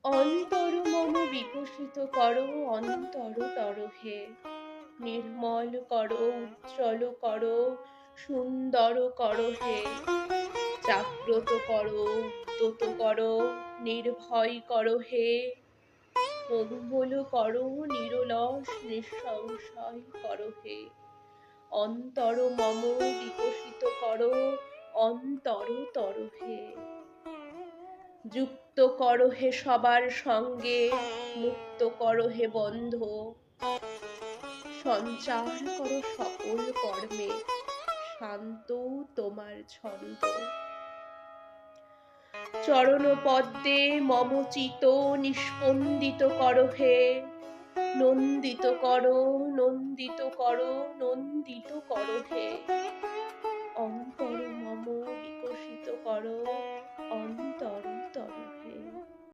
অন্তর মম বিকশিত করো অন্তর তর হে, নির্মল করো উজ্জ্বল করো সুন্দর করো হে, জাগ্রত করো উদ্যত করো নির্ভয় করো হে, মঙ্গল করো নিরলস নিঃসংশয় করো হে, অন্তর মম বিকশিত করো অন্তর তর হে, যুক্ত করো হে সবার সঙ্গে মুক্ত করো হে বন্ধ, সঞ্চার করো সকল কর্মে শান্ত তোমার ছন্দ, চরণ পদ্মে মম চিত নিস্পন্দিত করো হে, নন্দিত করো নন্দিত করো নন্দিত করো হে, অন্তর মম বিকশিত করো